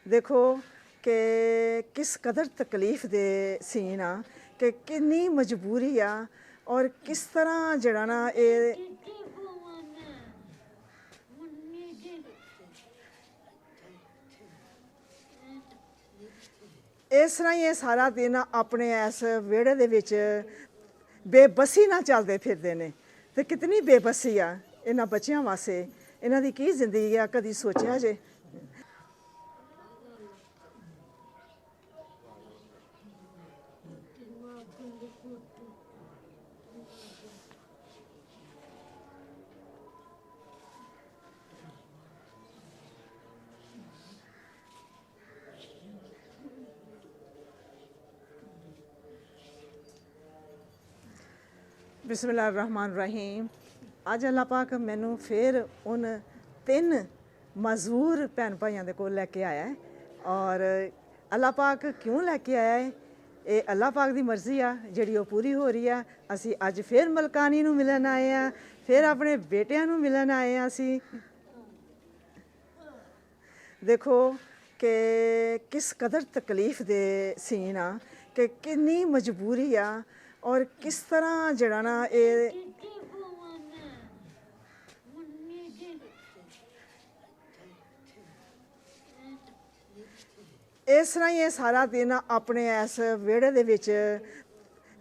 देखो कि किस कदर तकलीफ दे सीन आ कि किन्नी मजबूरी आ और किस तरह जड़ा ना इस तरह ये सारा दिन अपने इस विहड़े दे विच बेबसी ना चलते फिरदे ने ते कितनी बेबसी आ इन्हां बच्चियां वास्ते इन्हां दी की जिंदगी आ कदी सोचेआ जे बिस्मिल्लाहिर्रहमानिर्रहीम अज अल्लाह पाक मैनू फिर उन 3 मजूर भैन भाइयों के कोल लैके आया है और अल्लाह पाक क्यों लैके आया है ये अल्लाह पाक की मर्जी आ जिहड़ी ओह पूरी हो रही है। असी अज फिर मलकानी नू मिलन आए हैं, फिर अपने बेटियां नू मिलन आए हैं। असी देखो कि किस कदर तकलीफ दे सीन आ कि किन्नी मजबूरी आ और किस तरह जड़ा ना इस तरह ये सारा दिन अपने इस विहड़े दे विच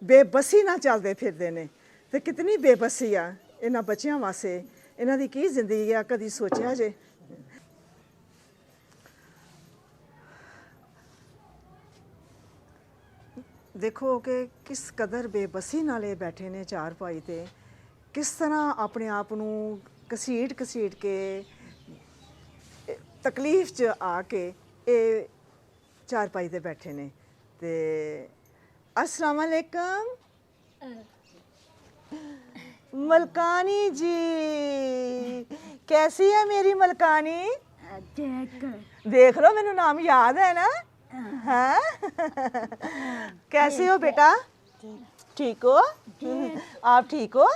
बेबसी ना चलते फिरदे ने ते कितनी बेबसी आ इन्हां बच्चियां वास्ते इन्हां दी की जिंदगी आ कदी सोचेआ जे। देखो कि किस कदर बेबसी नाले बैठे ने चार भाई ते किस तरह अपने आप नू घसीट घसीट के तकलीफ च आके ये चार भाई ते बैठे ने ते अस्सलाम वालेकुम मलकानी जी, कैसी है मेरी मलकानी? देख लो मैनू नाम याद है ना? हाँ कैसे हो बेटा? ठीक हो? आप ठीक हो?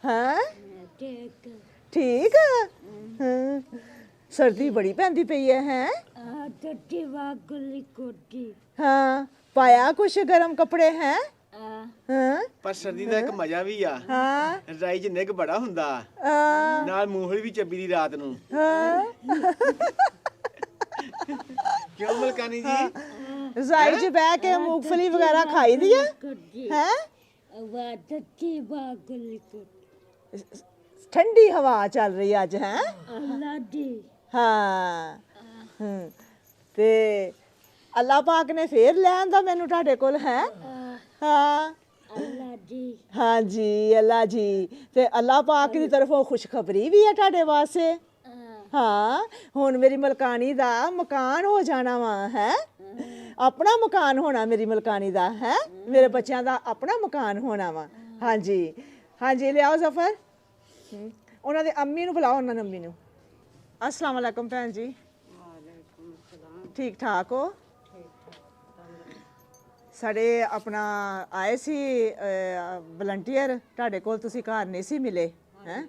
हाँ ठीक है। सर्दी बड़ी पैंदी पई है हैं? हाँ पाया कुछ गर्म कपड़े हैं? पर सर्दी ਦਾ ਇੱਕ ਮਜ਼ਾ ਵੀ ਆ ਰਜਾਈ 'ਚ ਨਿੱਘ ਬੜਾ ਹੁੰਦਾ ਨਾਲ ਮੂੰਗਫਲੀ ਵੀ ਚੱਬੀ ਦੀ ਰਾਤ ਨੂੰ। ਕਿਉਂ ਮਲਕਾਨੀ ਜੀ? ਰਜਾਈ 'ਚ ਬਹਿ ਕੇ ਮੂੰਗਫਲੀ ਵਗੈਰਾ ਖਾਈ ਦੀ ਆ ਹੈ? ਠੰਡੀ ਹਵਾ ਚੱਲ ਰਹੀ ਅੱਜ ਹੈ? ਹਾਂ ਤੇ ਅੱਲਾ ਪਾਕ ਨੇ ਫੇਰ ਲੈ ਆਂਦਾ ਮੈਨੂੰ ਤੁਹਾਡੇ ਕੋਲ ਹੈ? हाँ हाँ जी अल्लाह जी ते अल्लाह पाक की तरफों खुशखबरी भी है तुहाडे वास्ते। हाँ हुण मेरी मलकानी दा मकान हो जाना वा है, अपना मकान होना मेरी मलकानी दा है, मेरे बच्चों दा अपना मकान होना वा। हाँ जी हाँ जी लियाओ जफर उन्होंने अम्मी नू बुलाओ उन्होंने अम्मी नू। अस्सलाम वालेकुम भैन जी, ठीक ठाक हो? ਸਾਡੇ ਆਪਣਾ ਆਏ ਸੀ ਵਲੰਟੀਅਰ ਤੁਹਾਡੇ ਕੋਲ, ਤੁਸੀਂ ਘਰ ਨਹੀਂ ਸੀ ਮਿਲੇ ਹੈ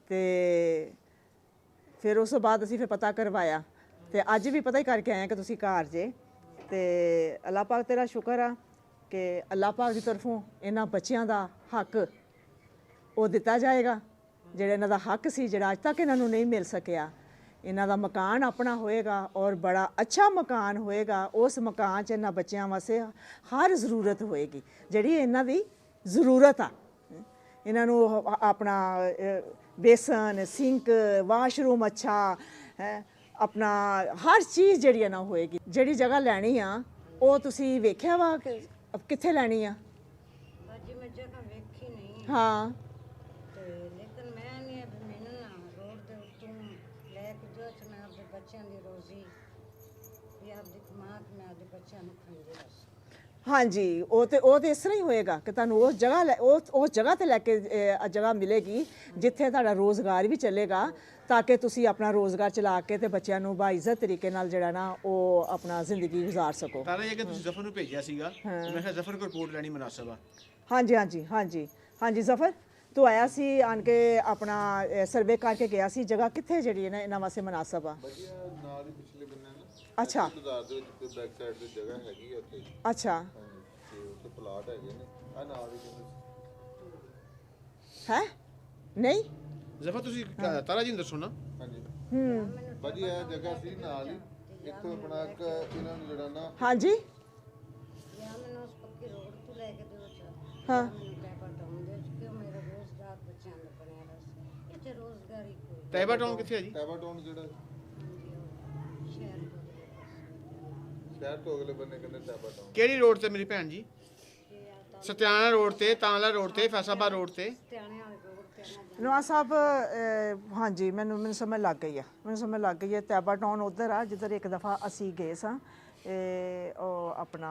ਤੇ ਫਿਰ ਉਸ ਤੋਂ ਬਾਅਦ ਅਸੀਂ ਫਿਰ ਪਤਾ ਕਰਵਾਇਆ ਤੇ ਅੱਜ ਵੀ ਪਤਾ ਹੀ ਕਰਕੇ ਆਏ ਕਿ ਤੁਸੀਂ ਘਰ ਜੇ। ਤੇ ਅੱਲਾਹ ਪਾਕ ਤੇਰਾ ਸ਼ੁਕਰ ਆ ਕਿ ਅੱਲਾਹ ਪਾਕ ਦੀ ਤਰਫੋਂ ਇਹਨਾਂ ਬੱਚਿਆਂ ਦਾ ਹੱਕ ਉਹ ਦਿੱਤਾ ਜਾਏਗਾ ਜਿਹੜਾ ਇਹਨਾਂ ਦਾ ਹੱਕ ਸੀ, ਜਿਹੜਾ ਅੱਜ ਤੱਕ ਇਹਨਾਂ ਨੂੰ ਨਹੀਂ ਮਿਲ ਸਕਿਆ। इन्हां दा मकान अपना होएगा और बड़ा अच्छा मकान होएगा। उस मकान च इन्हां बच्चों वास्ते हर जरूरत होएगी जिहड़ी इन्हां दी जरूरत आ। इन्हां नू अपना बेसन सिंक वाशरूम अच्छा है, अपना हर चीज़ जिहड़ी ना होएगी। जिहड़ी जगह लैनी आ वो तुसी वेख्या वा कित्थे लैनी आ? हाँ हाँ जी वो तो इस तरह ही होएगा कि तुहानू उस जगह ते लैके जगह मिलेगी जिथे तुहाडा रोज़गार भी चलेगा ताकि तुसी अपना रोज़गार चला के ते बच्चों नू बाइज्जत तरीके नाल जिहड़ा ना वो अपना जिंदगी गुजार सको। तारा ये कि तुसी जफर नू भेजिया सीगा मैं किहा जफर को रिपोर्ट लेनी मुनासिब आ। हाँ जी हाँ जी हाँ जी हाँ जी जफर ਤੂੰ ਆਇਆ ਸੀ ਆਣ ਕੇ ਆਪਣਾ ਸਰਵੇ ਕਰਕੇ ਗਿਆ ਸੀ ਜਗ੍ਹਾ ਕਿੱਥੇ ਜਿਹੜੀ ਹੈ ਨਾ ਇਹਨਾਂ ਵਾਸਤੇ ਮਨਾਸਬ ਆ ਵਧੀਆ ਨਾਲ ਹੀ ਪਿਛਲੇ ਬੰਨੇ ਨਾ ਅੱਛਾ ਬਾਜ਼ਾਰ ਦੇ ਵਿੱਚ ਤੇ ਬੈਕ ਸਾਈਡ ਤੇ ਜਗ੍ਹਾ ਹੈਗੀ ਆ ਉੱਥੇ ਅੱਛਾ ਹਾਂਜੀ ਤੇ ਉੱਥੇ ਪਲਾਟ ਹੈਗੇ ਨੇ ਆ ਨਾਲ ਹੀ ਹੈ ਨਹੀਂ ਜ਼ਫਰ ਤੁਸੀਂ ਤਾਰਾ ਜੀ ਨੂੰ ਦੱਸੋ ਨਾ ਹਾਂਜੀ ਹੂੰ ਵਧੀਆ ਜਗ੍ਹਾ ਸੀ ਨਾਲ ਹੀ ਇੱਥੋਂ ਆਪਣਾ ਇੱਕ ਇਹਨਾਂ ਨੂੰ ਜਿਹੜਾ ਨਾ ਹਾਂਜੀ या मैंने उस पक्की रोड तो लेके दो चार हाँ मैंने क्या करता हूँ देख के मेरा रोजगार बच्चों ने बनाया रहा इतने रोजगारी कोई ਤੈਬਾ ਟਾਊਨ ਕਿੱਥੇ ਹੈ ਜੀ ਟੈਬਾ ਟਾਊਨ ਜਿਹੜਾ शहर को ਸ਼ਹਿਰ ਤੋਂ ਅਗਲੇ ਬੰਨੇ ਕਹਿੰਦੇ ਟੈਬਾ ਟਾਊਨ ਕਿਹੜੀ ਰੋਡ ਤੇ ਮੇਰੀ ਭੈਣ ਜੀ ਸਤਿਆਣਾ ਰੋਡ ਤੇ ਤਾਂਲਾ ਰੋਡ ਤੇ ਫੈਸਾਬਾਦ ਰੋਡ ਤੇ त्याने वाले रोड पे ना ਨਵਾਜ਼ ਸਾਹਿਬ ਹਾਂਜੀ ਮੈਨੂੰ ਸਮਝ ਲੱਗ ਗਈ ਆ ਮੈਨੂੰ ਸਮਝ ਲੱਗ ਗਈ ਹੈ ਤੈਬਾ ਟਾਊਨ ਉਧਰ ਆ ਜਿੱਧਰ ਇੱਕ ਦਫਾ ਅਸੀਂ ਗਏ ਸਾਂ ਉਹ ਆਪਣਾ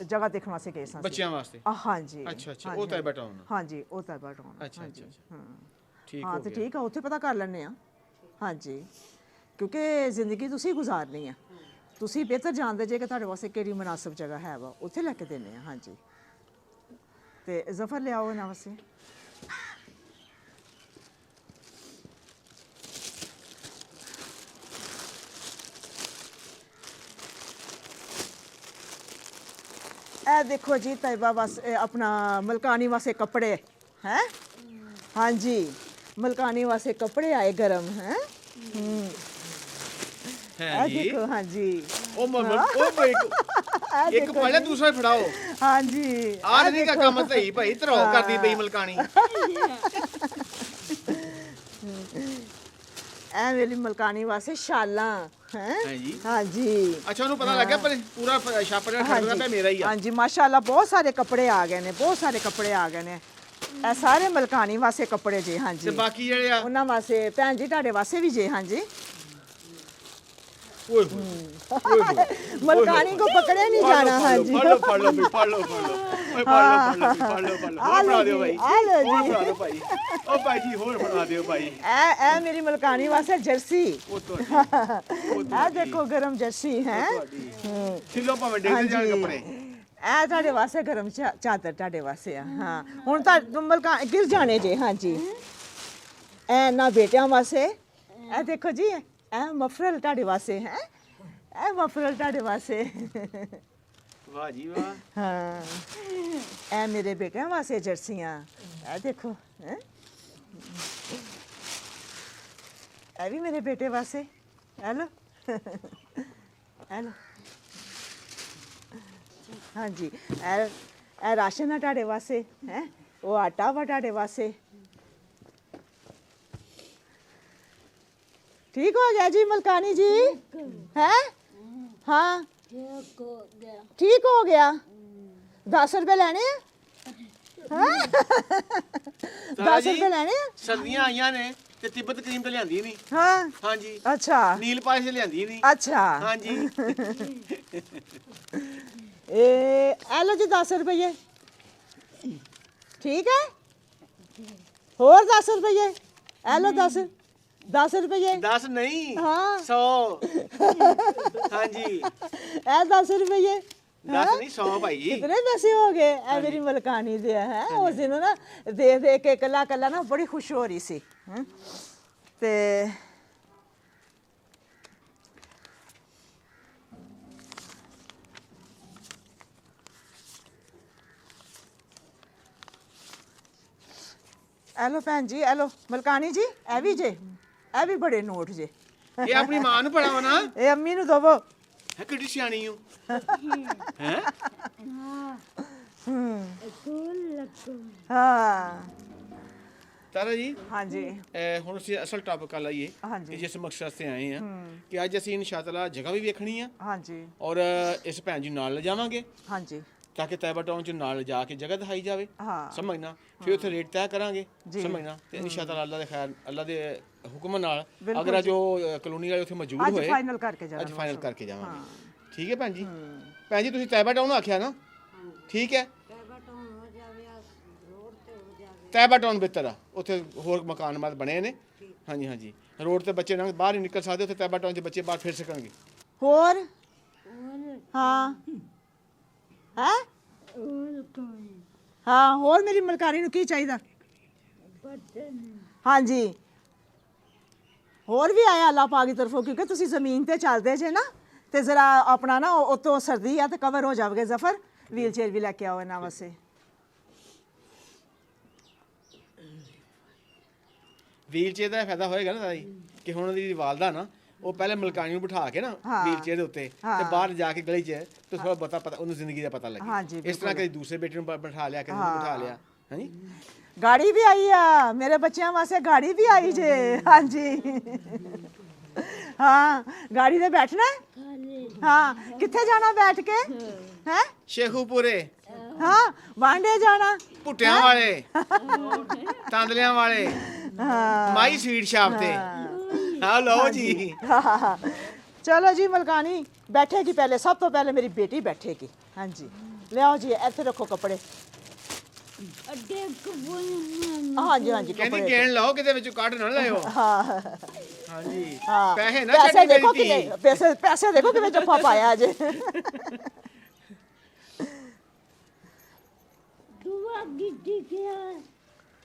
ਜਗ੍ਹਾ ਦੇਖਣ ਵਾਸਤੇ ਗਏ ਸਾਂ ਬੱਚਿਆਂ ਵਾਸਤੇ ਹਾਂਜੀ ਅੱਛਾ ਅੱਛਾ ਉਹ ਤੈਬਾ ਟਾਊਨ ਹਾਂਜੀ ਉਹ ਤੈਬਾ ਟਾਊਨ ਅੱਛਾ ਅੱਛਾ ਅੱਛਾ ਠੀਕ ਹਾਂ ਹੋ ਤੇ ਗਿਆ ਠੀਕ ਆ ਉੱਥੇ ਪਤਾ ਕਰ ਲੈਣੇ ਆ ਹਾਂਜੀ ਕਿਉਂਕਿ ਜ਼ਿੰਦਗੀ ਤੁਸੀਂ ਗੁਜ਼ਾਰਨੀ ਆ ਤੁਸੀਂ ਬਿਹਤਰ ਜਾਣਦੇ ਜੇ ਕਿ ਤੁਹਾਡੇ ਵਾਸਤੇ ਕਿਹੜੀ ਮੁਨਾਸਬ ਜਗ੍ਹਾ ਹੈ ਵਾ ਉੱਥੇ ਲੈ ਕੇ ਦੇਣੇ ਆ ਹਾਂਜੀ ਤੇ ਜ਼ਫਰ ਲਿਆਓ ਇਹਨਾਂ ਵਾਸਤੇ ਇਹ ਦੇਖੋ ਜੀ ਤੈਬਾ ਵਾਸਤੇ ਆਪਣਾ ਮਲਕਾਨੀ ਵਾਸਤੇ ਕੱਪੜੇ ਹੈ ਹਾਂਜੀ ਮਲਕਾਨੀ ਵਾਸਤੇ ਕੱਪੜੇ ਆਏ ਗਰਮ ਹੈ ਹੈ ਇਹ ਜੀ ਦੇਖੋ ਹਾਂਜੀ ਉਹ ਉਹ ਇੱਕ ਪੜਿਆ ਦੂਸਰਾ ਹੀ ਫੜਾਓ ਹਾਂਜੀ ਆਹ ਨਹੀਂ ਕਾ ਕੰਮ ਧਈ ਭਾਈ ਧਰੋ ਕਰਦੀ ਪਈ ਮਲਕਾਣੀ ਐ ਮੇਰੀ ਮਲਕਾਨੀ ਵਾਸਤੇ ਸ਼ਾਲਾਂ ਹੈ ਹੈ ਜੀ ਹਾਂਜੀ ਅੱਛਾ ਉਹਨੂੰ ਪਤਾ ਲੱਗਿਆ ਪਰ ਪੂਰਾ ਛਾਪ ਰਿਹਾ ਖੜਦਾ ਪਿਆ ਮੇਰਾ ਹੀ ਆ ਹਾਂਜੀ ਮਾਸ਼ਾਅੱਲਾ ਬਹੁਤ ਸਾਰੇ ਕੱਪੜੇ ਆ ਗਏ ਨੇ ਬਹੁਤ ਸਾਰੇ ਕੱਪੜੇ ਆ ਗਏ ਨੇ ਇਹ ਸਾਰੇ ਮਲਕਾਨੀ ਵਾਸਤੇ ਕੱਪੜੇ ਜੇ ਤੇ ਹਾਂਜੀ ਬਾਕੀ ਜਿਹੜੇ ਆ ਉਹਨਾਂ ਵਾਸਤੇ ਭੈਣ ਜੀ ਤੁਹਾਡੇ ਵਾਸਤੇ ਵੀ ਜੇ ਹਾਂਜੀ ਓਏ ਹੋਏ ਮਲਕਾਨੀ ਕੋ ਪਕੜੇ ਨਹੀਂ ਜਾਣਾ ਹਾਂਜੀ ਫੜ ਲਓ ਵੀ ਫੜ ਲਓ ਓਏ ਫੜ ਲਓ ਹੋਰ ਫੜਾ ਦਿਓ ਭਾਈ ਆ ਲਓ ਹੋਰ ਜੀ ਫੜਾ ਦਿਓ ਭਾਈ ਉਹ ਭਾਈ ਜੀ ਹੋਰ ਫੜਾ ਦਿਓ ਭਾਈ ਇਹ ਮੇਰੀ ਮਲਕਾਨੀ ਵਾਸਤੇ ਜਰਸੀ ਉਹ ਤੁਹਾਡੀ ਇਹ ਦੇਖੋ ਗਰਮ ਜਰਸੀ ਹੈ ਸਿੱਲੋ ਭਾਵੇਂ ਡੇਢ ਜਾਣ ਕੱਪੜੇ ਇਹ ਤੁਹਾਡੇ ਵਾਸਤੇ ਗਰਮ ਚਾਦਰ ਤੁਹਾਡੇ ਵਾਸਤੇ ਆ ਹਾਂ ਹੁਣ ਤਾਂ ਮਲਕਾ ਗਿਰ ਜਾਣੇ ਜੇ ਹਾਂਜੀ ਇਹ ਨਾ ਬੇਟਿਆਂ ਵਾਸਤੇ ਇਹ ਦੇਖੋ ਜੀ ਇਹ ਮਫਰਲ ਤੁਹਾਡੇ ਵਾਸਤੇ ਹੈ ਇਹ ਮਫਰਲ ਤੁਹਾਡੇ ਵਾਸਤੇ ਵਾਹ ਜੀ ਵਾਹ ਹਾਂ ਇਹ ਮੇਰੇ ਬੇਟਿਆਂ ਵਾਸਤੇ ਜਰਸੀਆਂ ਇਹ ਦੇਖੋ ਹੈ ਇਹ ਵੀ ਮੇਰੇ ਬੇਟੇ ਵਾਸਤੇ ਹੈਲੋ ਹੈਲੋ ਹਾਂਜੀ ਇਹ ਰਾਸ਼ਨ ਆ ਤੁਹਾਡੇ ਵਾਸਤੇ ਹੈ ਉਹ ਆਟਾ ਵਾ ਤੁਹਾਡੇ ਵਾਸਤੇ ਠੀਕ ਹੋ ਗਿਆ ਜੀ ਮਲਕਾਨੀ ਜੀ ਹੈ ਹਾਂ ਠੀਕ ਹੋ ਗਿਆ 10 ਰੁਪਏ ਲੈਣੇ ਆ ਹਾਂ 10 ਰੁਪਏ ਲੈਣੇ ਆ ਸਰਦੀਆਂ ਆਈਆਂ ਨੇ ਤੇ ਤਿੱਬਤ ਕਰੀਮ ਤਾਂ ਲਿਆਂਦੀ ਨਹੀਂ ਹਾਂ ਹਾਂਜੀ ਅੱਛਾ ਨੀਲ ਪਾਲਿਸ਼ ਲਿਆਂਦੀ ਨਹੀਂ ਅੱਛਾ ਹਾਂਜੀ ਇਹ ਲਓ ਜੀ 10 ਰੁਪਏ ਠੀਕ ਹੈ ਹੋਰ 10 ਰੁਪਏ ਇਹ ਲਓ 10 ਰੁਪਏ 10 ਨਹੀਂ ਹਾਂ 100 ਹਾਂਜੀ ਇਹ 10 ਰੁਪਏ 10 ਨਹੀਂ 100 ਭਾਈ ਜੀ ਕਿਤਨੇ ਪੈਸੇ ਹੋ ਗਏ ਇਹ ਮੇਰੀ ਮਲਕਾਨੀ ਦੇ ਹੈ ਉਸ ਦਿਨ ਨਾ ਦੇ ਕੇ ਕੱਲਾ ਕੱਲਾ ਨਾ ਬੜੀ ਖੁਸ਼ ਹੋ ਰਹੀ ਸੀ ਹੈਂ। ਤੇ ਐਲੋ ਭੈਣ ਜੀ ਐਲੋ ਮਲਕਾਨੀ ਜੀ ਇਹ ਵੀ ਜੇ ਇਹ ਵੀ ਬੜੇ ਨੋਟ ਜੇ ਇਹ ਆਪਣੀ ਮਾਂ ਨੂੰ ਪੜਾਵਾ ਨਾ ਇਹ ਅੰਮੀ ਨੂੰ ਦਵੋ ਹੈ ਕਿੱਡੀ ਸਿਆਣੀ ਹੋ ਹੈ ਹਾਂ ਤਾਰਾ ਜੀ ਹਾਂਜੀ ਹੁਣ ਅਸੀਂ ਅਸਲ ਟਾਪਿਕ ਵੱਲ ਆਈਏ ਹਾਂਜੀ। ਕਿ ਜਿਸ ਮਕਸਦ ਤੇ ਆਏ ਆ ਕਿ ਅੱਜ ਅਸੀਂ ਇਨਸ਼ਾਅੱਲਾ ਜਗ੍ਹਾ ਵੀ ਵੇਖਣੀ ਆ ਹਾਂਜੀ ਔਰ ਇਸ ਭੈਣ ਜੀ ਨੂੰ ਨਾਲ ਲਿਜਾਵਾਂਗੇ ਹਾਂਜੀ ਤਾਂ ਕਿ ਤੈਬਾ ਟਾਊਨ ਚ ਨਾਲ ਜਾ ਕੇ ਜਗ੍ਹਾ ਦਿਖਾਈ ਜਾਵੇ ਹਾਂ ਸਮਝਣਾ ਫਿਰ ਉੱਥੇ ਰੇਟ ਤੈਅ ਕਰਾਂਗੇ ਸਮਝਣਾ ਤੇ ਇਨਸ਼ਾਅੱਲਾ ਅੱਲਾ ਦੇ ਖੈਰ ਅੱਲਾ ਦੇ ਹੁਕਮ ਨਾਲ ਅਗਰ ਅੱਜ ਉਹ ਕਲੋਨੀ ਵਾਲੇ ਉੱਥੇ ਮੌਜੂਦ ਅੱਜ ਹੋਏ ਫਾਈਨਲ ਕਰਕੇ ਜਾਣਾ ਅੱਜ ਫਾਈਨਲ ਕਰਕੇ ਜਾਵਾਂਗੇ ਠੀਕ ਹੈ ਭੈਣ ਜੀ ਭੈਣ ਜੀ ਤੁਸੀਂ ਤੈਬਾ ਟਾਊਨ ਆਖਿਆ ਨਾ ਠੀਕ ਹੈ तैबा टाउन हो जावे या रोड ते हो जावे ਤੈਬਾ ਟਾਊਨ ਬਿਹਤਰ ਆ ਉੱਥੇ ਹੋਰ ਮਕਾਨ ਮਾਤ ਬਣੇ ਨੇ ਹਾਂਜੀ ਹਾਂਜੀ ਰੋਡ ਤੇ ਬੱਚੇ ਨਾਲ ਬਾਹਰ ਹੀ ਨਿਕਲ ਸਕਦੇ ਉੱਥੇ ਤੈਬਾ ਟਾਊਨ 'ਚ ਬੱਚੇ ਬਾਹਰ ਫਿਰ ਸਕਣਗੇ ਹੋਰ ਹਾਂ ਹੈ ਹਾਂ ਹੋਰ ਮੇਰੀ ਮਲਕਾਰੀ ਨੂੰ ਕੀ ਚਾਹੀਦਾ ਹਾਂਜੀ ਹੋਰ ਵੀ ਆਇਆ ਅੱਲਾਹ ਪਾਕ ਦੀ ਤਰਫੋਂ ਕਿਉਂਕਿ ਤੁਸੀਂ ਜ਼ਮੀਨ ਤੇ ਚੱਲਦੇ ਜੇ ਨਾ ਤੇ ਜ਼ਰਾ ਆਪਣਾ ਨਾ ਉਤੋਂ ਸਰਦੀ ਆ ਤੇ ਕਵਰ ਹੋ ਜਾਓਗੇ ਜ਼ਫਰ ਵੀਲ ਚੇਅਰ ਵੀ ਲੈ ਕੇ ਆਓ ਇਹਨਾਂ ਵਾਸਤੇ ਵੀਲ ਚੇਅਰ ਦਾ ਫਾਇਦਾ ਹੋਏਗਾ ਨਾ ਦਾਦੀ ਕਿ ਹੁਣ ਉਹਦੀ ਵਾਲਦਾ ਨਾ ਉਹ ਪਹਿਲੇ ਮਲਕਾਨੀ ਨੂੰ ਬਿਠਾ ਕੇ ਨਾ ਵੀਲ ਚੇਅਰ ਦੇ ਉੱਤੇ ਤੇ ਬਾਹਰ ਜਾ ਕੇ ਗਲੀ 'ਚ ਤੇ ਥੋੜਾ ਬਹੁਤਾ ਪਤਾ ਉਹਨੂੰ ਜ਼ਿੰਦਗੀ ਦਾ ਪਤਾ ਲੱਗੇ ਇਸ ਤਰ੍ਹਾਂ ਕਦੇ ਦੂਸਰੇ ਬੇਟੇ ਨੂੰ ਬਿਠਾ ਲਿਆ ਕਦੇ ਉਹਨੂੰ ਬਿਠਾ ਲਿਆ ਹਾਂਜੀ ਗਾੜੀ ਵੀ ਆਈ ਆ ਮੇਰੇ ਬੱਚਿਆਂ ਵਾਸਤੇ ਗਾੜੀ ਵੀ ਆਈ ਜੇ ਹਾਂਜੀ ਹਾਂ ਗਾੜੀ ਤੇ ਬੈਠਣਾ ਹਾਂ ਕਿੱਥੇ ਜਾਣਾ ਬੈਠ ਕੇ ਹੈ ਸ਼ੇਖੂਪੁਰੇ ਹਾਂ ਵਾਂਡੇ ਜਾਣਾ ਭੁੱਟਿਆਂ ਵਾਲੇ ਤਾਂਦਲਿਆਂ ਵਾਲੇ ਮਾਈ ਸਵੀਟ ਸ਼ਾਪ ਤੇ ਹਾਂ ਲਓ ਜੀ ਚਲੋ ਜੀ ਮਲਕਾਨੀ ਬੈਠੇਗੀ ਪਹਿਲੇ ਸਭ ਤੋਂ ਪਹਿਲੇ ਮੇਰੀ ਬੇਟੀ ਬੈਠੇਗੀ ਹਾਂਜੀ ਲਿਆਓ ਜੀ ਇੱਥੇ ਰੱਖੋ ਕੱਪੜੇ ਹਾਂਜੀ ਹਾਂਜੀ ਕਹਿੰਦੀ ਗੇਣ ਲਾਓ ਕਿਤੇ ਵਿੱਚੋਂ ਕੱਢ ਨਾ ਲਿਓ ਹਾਂ ਹਾਂਜੀ ਹਾਂ ਪੈਸੇ ਨਾ ਪੈਸੇ ਚੱਕੀ ਦੇਖੋ ਮੇਰੀ ਧੀ ਕਿਵੇਂ ਪੈਸੇ ਦੇਖੋ ਕਿਵੇਂ ਜੱਫਾ ਪਾਇਆ ਜੇ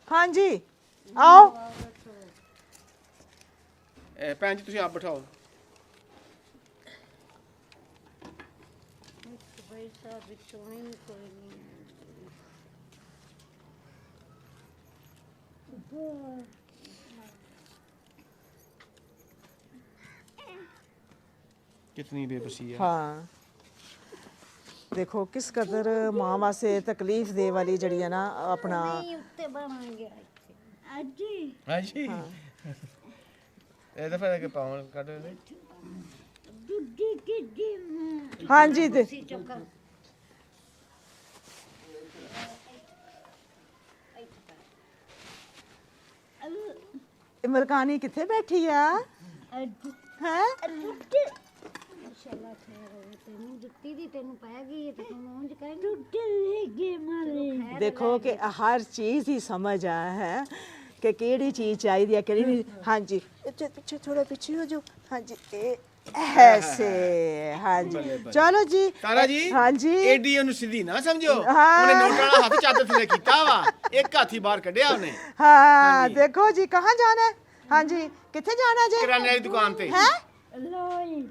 ਹਾਂਜੀ ਆਓ ਭੈਣ ਜੀ ਤੁਸੀਂ ਆਪ ਬਿਠਾਓ भाई साहब सोने में कोई नहीं ਕਿਤਨੀ ਬੇਬਸੀ ਹੈ ਹਾਂ ਦੇਖੋ ਕਿਸ ਕਦਰ ਮਾਂ ਵਾਸਤੇ ਤਕਲੀਫ ਦੇ ਵਾਲੀ ਜਿਹੜੀ ਹੈ ਨਾ ਆਪਣਾ उत्ते बनाएंगे अजी ਹਾਂਜੀ ਇਹ ਤਾਂ ਫਿਰ ਕਿ ਪਾਉਣ ਕੱਢ ਲੈ दुद्धी की दी ਹਾਂਜੀ ਤੇ चक्कर ਇਹ ਮਲਕਾਨੀ ਕਿੱਥੇ ਬੈਠੀ ਆ ਹੈ ਮਾਸ਼ਾਅੱਲਾ ਤੈਨੂੰ ਜੁੱਤੀ ਦੀ ਤੈਨੂੰ ਪੈ ਗਈ ਤੇ ਤੂੰ ਉਂਝ ਕਹਿ ਟੁੱਟੇਗੀ ਮਾਰੇ ਦੇਖੋ ਕਿ ਹਰ ਚੀਜ਼ ਹੀ ਸਮਝ ਆ ਹੈ ਕਿ ਕਿਹੜੀ ਚੀਜ਼ ਚਾਹੀਦੀ ਹੈ ਕਿਹੜੀ ਨਹੀਂ ਹਾਂਜੀ ਪਿੱਛੇ ਥੋੜਾ ਪਿੱਛੇ ਹੋ ਜਾਓ ਹਾਂਜੀ ਇਹ ਐਸੇ ਹਾਂਜੀ ਚਲੋ ਜੀ ਤਾਰਾ ਜੀ ਹਾਂਜੀ ਏਡੀ ਉਹਨੂੰ ਸਿੱਧੀ ਨਾ ਸਮਝੋ ਉਹਨੇ ਨੋਟ ਵਾਲਾ ਹੱਥ ਚਾਦਰ ਥੱਲੇ ਕੀਤਾ ਵਾ ਇੱਕ ਹੱਥੀ ਬਾਹਰ ਕੱਢਿਆ ਉਹਨੇ ਹਾਂ ਦੇਖੋ ਜੀ ਕਹਾਂ ਜਾਣਾ ਹੈ ਹਾਂਜੀ ਕਿੱਥੇ ਜਾਣਾ ਜੀ ਕਿਰਾਨੇ ਵਾਲੀ ਦੁਕਾਨ ਤੇ ਹੈ ਲਓ ਜੀ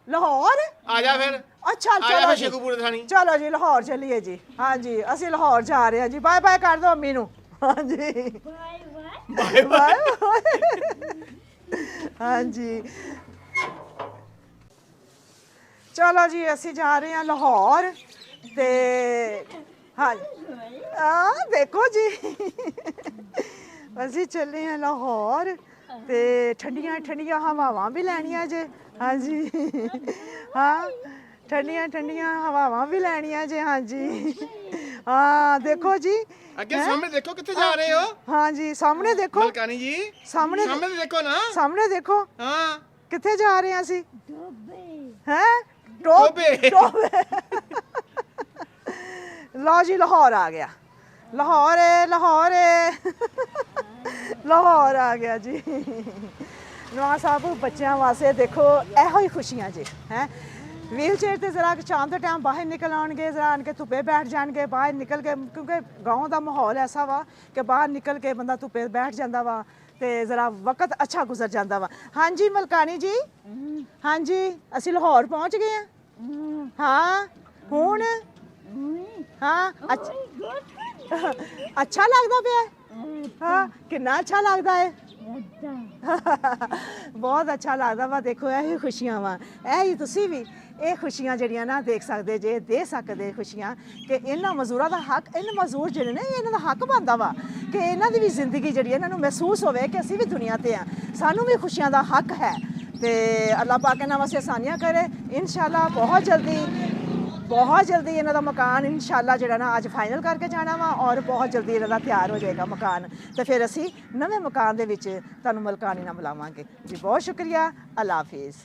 ਲਾਹੌਰ ਆ ਜਾ ਫਿਰ ਅੱਛਾ ਆ ਜਾ ਚਲੋ ਫਿਰ ਜੀ ਸ਼ੇਖੂਪੁਰੇ ਥਾਣੀ ਚਲੋ ਜੀ ਲਾਹੌਰ ਚੱਲੀਏ ਜੀ ਹਾਂਜੀ ਅਸੀਂ ਲਾਹੌਰ ਜਾ ਰਹੇ ਹਾਂ ਜੀ ਬਾਏ ਬਾਏ ਕਰ ਦਿਓ ਅੰਮੀ ਨੂੰ ਹਾਂਜੀ ਬਾਏ ਬਾਏ ਹਾਂਜੀ ਚਲੋ ਜੀ ਅਸੀਂ ਜਾ ਰਹੇ ਹਾਂ ਲਾਹੌਰ ਤੇ ਹਾਂ ਦੇਖੋ ਜੀ ਅਸੀਂ ਚੱਲੇ ਹਾਂ ਲਾਹੌਰ ਤੇ ਠੰਡੀਆਂ ਠੰਡੀਆਂ ਹਵਾਵਾਂ ਵੀ ਲੈਣੀਆਂ ਜੇ ਹਾਂਜੀ ਹਾਂ ਠੰਡੀਆਂ ਠੰਡੀਆਂ ਹਵਾਵਾਂ ਵੀ ਲੈਣੀਆਂ ਜੇ ਹਾਂਜੀ ਹਾਂ ਦੇਖੋ ਜੀ ਅੱਗੇ ਸਾਹਮਣੇ ਦੇਖੋ ਕਿੱਥੇ ਜਾ ਰਹੇ ਹੋ ਹਾਂਜੀ ਸਾਹਮਣੇ ਦੇਖੋ ਮਲਕਾਨੀ ਜੀ ਸਾਹਮਣੇ ਸਾਹਮਣੇ ਦੇਖੋ ਨਾ ਸਾਹਮਣੇ ਦੇਖੋ ਹਾਂ ਕਿੱਥੇ ਜਾ ਰਹੇ ਹਾਂ ਅਸੀਂ ਹੈ ਟੋਬੇ ਲਓ ਜੀ ਲਾਹੌਰ ਆ ਗਿਆ ਲਾਹੌਰ ਏ ਲਾਹੌਰ ਏ ਲਾਹੌਰ ਆ ਗਿਆ ਜੀ ਨਵਾਜ਼ ਸਾਹਿਬ ਬੱਚਿਆਂ ਵਾਸਤੇ ਦੇਖੋ ਇਹੋ ਹੀ ਖੁਸ਼ੀਆਂ ਜੀ ਹੈ ਵੀਲ ਚੇਅਰ ਤੇ ਜ਼ਰਾ ਸ਼ਾਮ ਦੇ ਟਾਈਮ ਬਾਹਰ ਨਿਕਲ ਆਉਣਗੇ ਜ਼ਰਾ ਆਣ ਕੇ ਧੁੱਪੇ ਬੈਠ ਜਾਣਗੇ ਬਾਹਰ ਨਿਕਲ ਕੇ ਕਿਉਂਕਿ ਗਾਉਂ ਦਾ ਮਾਹੌਲ ਐਸਾ ਵਾ ਕਿ ਬਾਹਰ ਨਿਕਲ ਕੇ ਬੰਦਾ ਧੁੱਪੇ ਬੈਠ ਜਾਂਦਾ ਵਾ ਤੇ ਜ਼ਰਾ ਵਕਤ ਅੱਛਾ ਗੁਜ਼ਰ ਜਾਂਦਾ ਵਾ ਹਾਂਜੀ ਮਲਕਾਨੀ ਜੀ ਹਾਂਜੀ ਅਸੀਂ ਲਾਹੌਰ ਪਹੁੰਚ ਗਏ ਹਾਂ ਹੁਣ ਹਾਂ ਅੱਛਾ ਲੱਗਦਾ ਪਿਆ ਹਾਂ ਕਿੰਨਾ ਅੱਛਾ ਲੱਗਦਾ ਹੈ ਬਹੁਤ ਅੱਛਾ ਲੱਗਦਾ ਵਾ ਦੇਖੋ ਇਹ ਖੁਸ਼ੀਆਂ ਵਾ ਇਹ ਹੀ ਤੁਸੀਂ ਵੀ ਇਹ ਖੁਸ਼ੀਆਂ ਜਿਹੜੀਆਂ ਨਾ ਦੇਖ ਸਕਦੇ ਜੇ ਦੇ ਸਕਦੇ ਖੁਸ਼ੀਆਂ ਕਿ ਇਹਨਾਂ ਮਜ਼ਦੂਰਾਂ ਦਾ ਹੱਕ ਇਹਨਾਂ ਮਜ਼ਦੂਰ ਜਿਹੜੇ ਨੇ ਇਹਨਾਂ ਦਾ ਹੱਕ ਬਣਦਾ ਵਾ ਕਿ ਇਹਨਾਂ ਦੀ ਵੀ ਜ਼ਿੰਦਗੀ ਜਿਹੜੀ ਇਹਨਾਂ ਨੂੰ ਮਹਿਸੂਸ ਹੋਵੇ ਕਿ ਅਸੀਂ ਵੀ ਦੁਨੀਆ ਤੇ ਆ ਸਾਨੂੰ ਵੀ ਖੁਸ਼ੀਆਂ ਦਾ ਹੱਕ ਹੈ ਤੇ ਅੱਲਾਹ ਪਾਕ ਇਹਨਾਂ ਵਾਸਤੇ ਆਸਾਨੀਆਂ ਕਰੇ ਇਨਸ਼ਾਅੱਲਾ ਬਹੁਤ ਜਲਦੀ ਇਹਨਾਂ ਦਾ ਮਕਾਨ ਇਨਸ਼ਾਅੱਲਾ ਜਿਹੜਾ ਨਾ ਅੱਜ ਫਾਈਨਲ ਕਰਕੇ ਜਾਣਾ ਵਾ ਔਰ ਬਹੁਤ ਜਲਦੀ ਇਹਨਾਂ ਦਾ ਤਿਆਰ ਹੋ ਜਾਏਗਾ ਮਕਾਨ ਤੇ ਫਿਰ ਅਸੀਂ ਨਵੇਂ ਮਕਾਨ ਦੇ ਵਿੱਚ ਤੁਹਾਨੂੰ ਮਲਕਾਨੀ ਨਾਲ ਮਿਲਾਵਾਂਗੇ ਜੀ ਬਹੁਤ ਸ਼ੁਕਰੀਆ ਅੱਲਾਹ ਹਾਫਿਜ਼